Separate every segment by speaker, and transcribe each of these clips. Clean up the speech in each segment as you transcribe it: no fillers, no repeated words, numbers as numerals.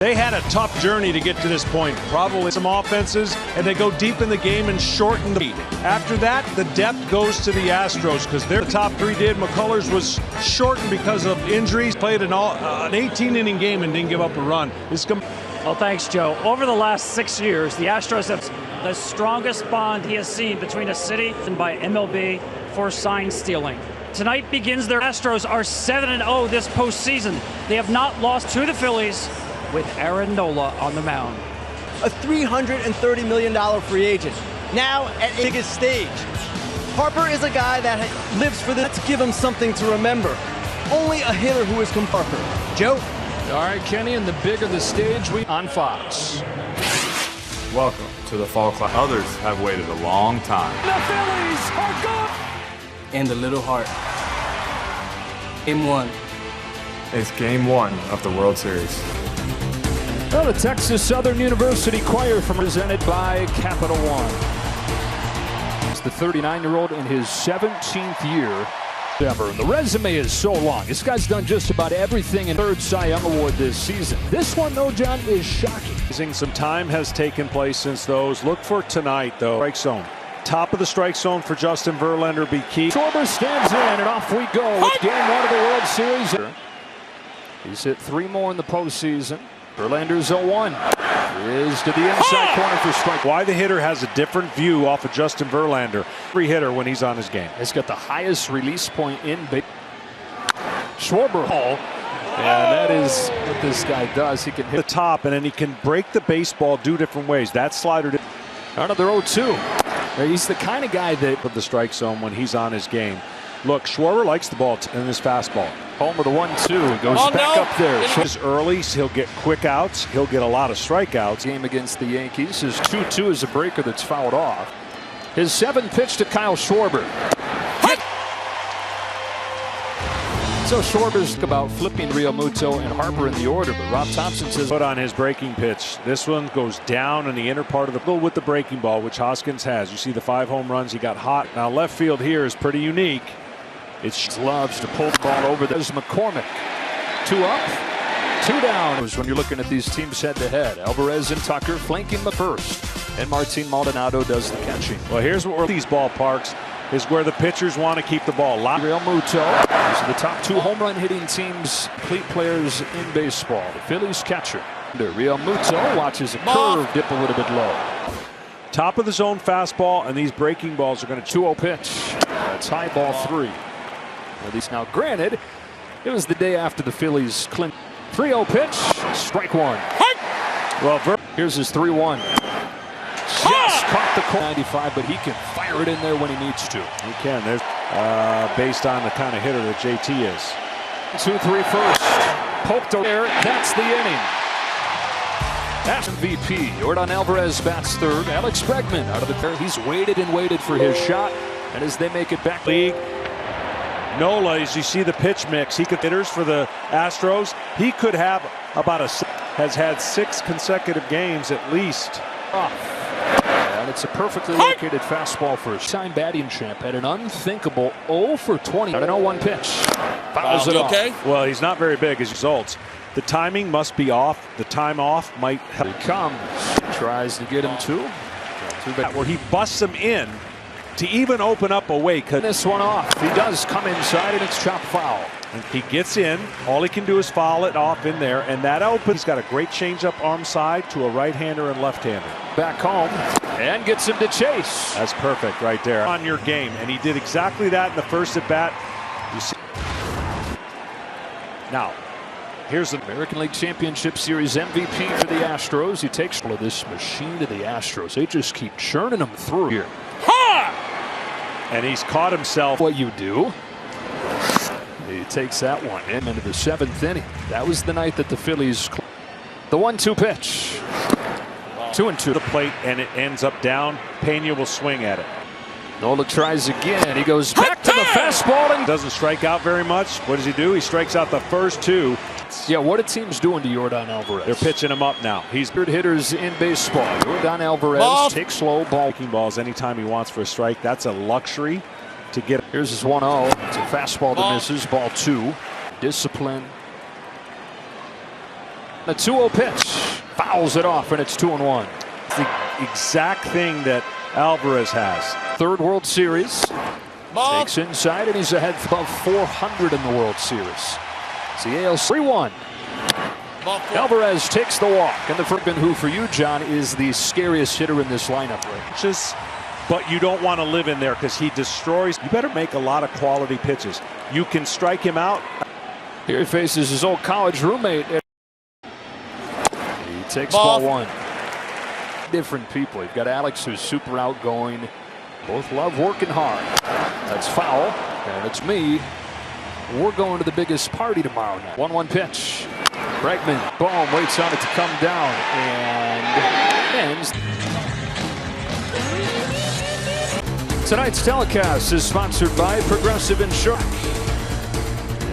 Speaker 1: They had a tough journey to get to this point. Probably some offenses, and they go deep in the game and shorten the lead. After that, the depth goes to the Astros because their top three did. McCullers was shortened because of injuries. Played an 18-inning game and didn't give up a run.
Speaker 2: Well, thanks, Joe. Over the last 6 years, the Astros have the strongest bond he has seen between a city and by MLB for sign stealing. Tonight begins their Astros are 7-0 this postseason. They have not lost to the Phillies with Aaron Nola on the mound.
Speaker 3: A $330 million free agent, now at the biggest stage. Harper is a guy that lives for this. Let's give him something to remember. Only a hitter who is Harper. Joe?
Speaker 4: All right, Kenny, and the bigger the stage, we on Fox.
Speaker 5: Welcome to the Fall Club. Others have waited a long time.
Speaker 4: The Phillies are gone!
Speaker 3: And the little heart. Game one.
Speaker 5: It's game one of the World Series.
Speaker 4: Well, the Texas Southern University Choir presented by Capital One. It's the 39-year-old in his 17th year ever. The resume is so long. This guy's done just about everything in third Cy Young Award this season. This one, though, John, is shocking.
Speaker 1: Some time has taken place since those. Look for tonight, though. Strike zone. Top of the strike zone for Justin Verlander be key.
Speaker 4: Schwarber stands in, and off we go. It's game one of the World Series. He's hit 3 more in the postseason. Verlander's 0-1. Is to the inside corner for strike.
Speaker 1: Why the hitter has a different view off of Justin Verlander. Every hitter when he's on his game.
Speaker 4: He's got the highest release point in Schwarber Hall. And that is what this guy does. He can hit
Speaker 1: the top, and then he can break the baseball 2 different ways. That slider did.
Speaker 4: Another 0-2. He's the kind of guy that
Speaker 1: of the strike zone when he's on his game. Look, Schwarber likes the ball in his fastball.
Speaker 4: Home with a 1-2. Goes back up there.
Speaker 1: Early, he'll get quick outs. He'll get a lot of strikeouts.
Speaker 4: Game against the Yankees. His 2-2 is a breaker that's fouled off. His 7th pitch to Kyle Schwarber. So Schwarber's about flipping Real Muto and Harper in the order, but Rob Thompson says
Speaker 1: put on his breaking pitch. This one goes down in the inner part of the field with the breaking ball, which Hoskins has. You see the 5 home runs. He got hot. Now left field here is pretty unique. It's loves to pull the ball over. There's McCormick. 2 up, 2 down. When you're looking at these teams head to head, Alvarez and Tucker flanking the first, and Martin Maldonado does the catching. Well, here's what these ballparks is where the pitchers want to keep the ball.
Speaker 4: Real Muto. These are the top 2 home run hitting teams, complete players in baseball. The Phillies catcher. Real Muto watches a curve dip a little bit low.
Speaker 1: Top of the zone fastball, and these breaking balls are going to
Speaker 4: 2-0 pitch. That's high ball 3. At least now, granted, it was the day after the Phillies clinched. 3-0 pitch, strike 1.
Speaker 1: Well,
Speaker 4: here's his 3-1. Just caught the corner. 95, but he can fire it in there when he needs to.
Speaker 1: He can. There's based on the kind of hitter that JT is.
Speaker 4: 2-3 first. Poked over there. That's the inning. That's MVP. Yordan Alvarez bats third. Alex Bregman out of the pair. He's waited and waited for his shot. And as they make it back
Speaker 1: league. Nola, as you see the pitch mix, he could hitters for the Astros. He could have about has had 6 consecutive games at least.
Speaker 4: And it's a perfectly located fastball for a time batting champ. Had an unthinkable 0 for 20. An 0-1 pitch. Fouls it off.
Speaker 1: Well, he's not very big as results. The timing must be off. The time off might help.
Speaker 4: He comes. Tries to get him to.
Speaker 1: Where he busts him in to even open up a way.
Speaker 4: This one off. He does come inside, and it's chopped foul.
Speaker 1: And he gets in. All he can do is foul it off in there, and that opens. He's got a great changeup arm side to a right-hander and left-hander.
Speaker 4: Back home and gets him to chase.
Speaker 1: That's perfect right there on your game, and he did exactly that in the first at bat. You see. Now, here's the
Speaker 4: American League Championship Series MVP for the Astros. He takes all of this machine to the Astros. They just keep churning them through here.
Speaker 1: And he's caught himself.
Speaker 4: What you do? He takes that one into the 7th inning. That was the night that the Phillies. The 1-2 pitch. 2-2.
Speaker 1: The plate, and it ends up down. Pena will swing at it.
Speaker 4: Nola tries again. He goes back to the fastball and
Speaker 1: doesn't strike out very much. What does he do? He strikes out the first 2.
Speaker 4: Yeah, what are teams doing to Yordan Alvarez?
Speaker 1: They're pitching him up now. He's
Speaker 4: good hitters in baseball. Yordan Alvarez takes low ball.
Speaker 1: Taking balls anytime he wants for a strike. That's a luxury to get.
Speaker 4: Here's his 1-0. It's a fastball that misses. Ball 2. Discipline. A 2-0 pitch. Fouls it off, and it's 2-1.
Speaker 1: It's the exact thing that Alvarez has.
Speaker 4: Third World Series. Takes inside, and he's ahead above 400 in the World Series. It's the AL 3-1. Alvarez takes the walk, and the Furman, who for you, John, is the scariest hitter in this lineup.
Speaker 1: Right? But you don't want to live in there because he destroys. You better make a lot of quality pitches. You can strike him out.
Speaker 4: Here he faces his old college roommate. He takes ball one. Different people. You've got Alex, who's super outgoing. Both love working hard. That's foul, and it's me. We're going to the biggest party tomorrow night. 1-1 pitch. Bregman, boom, waits on it to come down and ends. Tonight's telecast is sponsored by Progressive Insurance.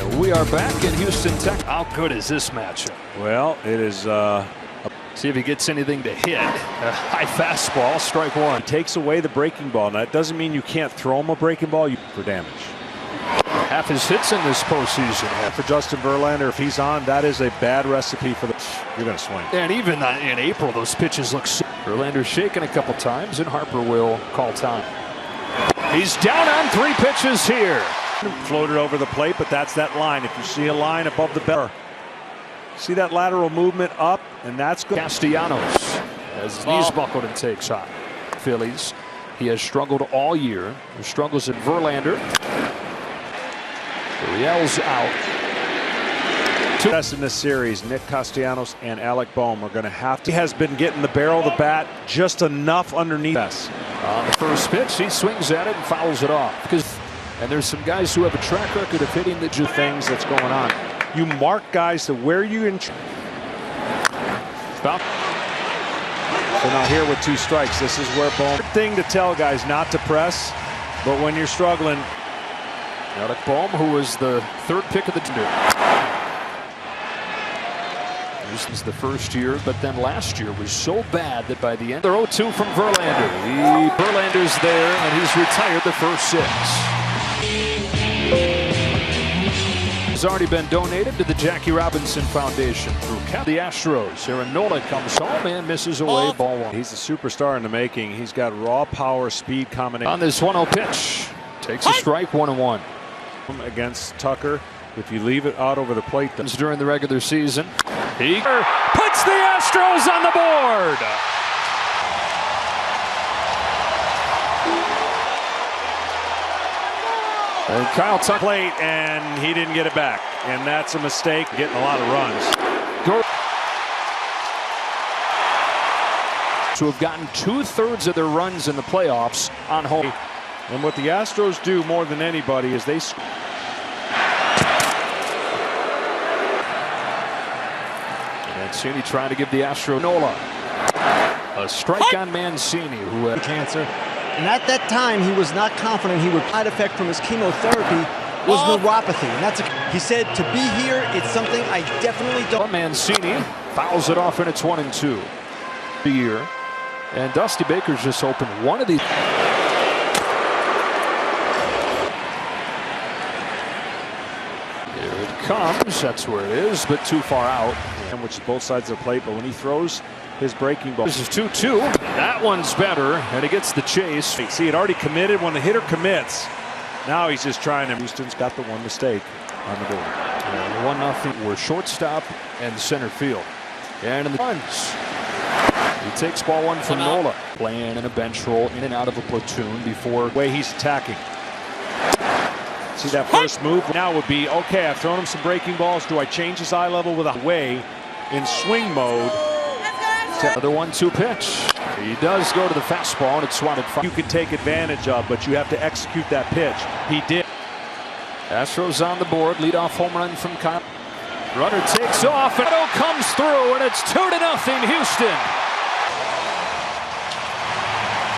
Speaker 4: And we are back in Houston, Texas. How good is this matchup?
Speaker 1: Well, it is.
Speaker 4: See if he gets anything to hit. A high fastball, strike one.
Speaker 1: He takes away the breaking ball. Now, it doesn't mean you can't throw him a breaking ball for damage.
Speaker 4: Half his hits in this postseason.
Speaker 1: For Justin Verlander, if he's on, that is a bad recipe for the. You're going to swing.
Speaker 4: And even in April, those pitches look. Verlander's shaken a couple times, and Harper will call time. He's down on 3 pitches here.
Speaker 1: Floated over the plate, but that's that line. If you see a line above the barrel, see that lateral movement up, and that's good.
Speaker 4: Castellanos, as his knees buckled and takes off. Phillies, he has struggled all year. He struggles at Verlander. Riel's out.
Speaker 1: Best in this series, Nick Castellanos and Alec Bohm are going to have to. He has been getting the barrel of the bat just enough underneath us.
Speaker 4: On the first pitch, he swings at it and fouls it off. And there's some guys who have a track record of hitting the
Speaker 1: things that's going on. You mark guys to where you in.
Speaker 4: Stop.
Speaker 1: So now here with 2 strikes, this is where Bohm. Good thing to tell guys not to press, but when you're struggling.
Speaker 4: Alec Bohm, who was the 3rd pick of the team. This is the first year, but then last year was so bad that by the end, they're 0-2 from Verlander. Verlander's there, and he's retired the first 6. Has already been donated to the Jackie Robinson Foundation through the Astros. Aaron Nola comes home and misses away, ball 1.
Speaker 1: He's a superstar in the making. He's got raw power, speed combination.
Speaker 4: On this 1-0 pitch, takes a strike, 1-1.
Speaker 1: Against Tucker, if you leave it out over the plate.
Speaker 4: During the regular season, he puts the Astros on the board. And Kyle Tucker
Speaker 1: plate, and he didn't get it back, and that's a mistake. Getting a lot of runs.
Speaker 4: To have gotten 2/3 of their runs in the playoffs on home.
Speaker 1: And what the Astros do more than anybody is they.
Speaker 4: Mancini trying to give the Astro Nola a strike on Mancini, who had
Speaker 3: cancer. And at that time, he was not confident he would. Side effect from his chemotherapy was neuropathy. And he said, to be here, it's something I definitely don't.
Speaker 4: Mancini fouls it off, and it's 1-2. The year. And Dusty Baker's just opened one of these. Here it comes. That's where it is, but too far out.
Speaker 1: And which is both sides of the plate, but when he throws his breaking ball.
Speaker 4: This is 2-2. That one's better, and he gets the chase.
Speaker 1: See, it already committed. When the hitter commits, now he's just trying to. Houston's got the one mistake on the board.
Speaker 4: And the 1-0 were shortstop and center field. And in the runs, he takes ball 1 from Nola. Playing in a bench role, in and out of a platoon before.
Speaker 1: Way he's attacking. See that first move now would be, okay, I've thrown him some breaking balls. Do I change his eye level with a way in swing mode?
Speaker 4: Another 1-2 pitch. He does go to the fastball, and it's swatted.
Speaker 1: You could take advantage of, but you have to execute that pitch. He did.
Speaker 4: Astros on the board. Leadoff home run from Kyle. Runner takes off, and it comes through, and it's 2-0 Houston.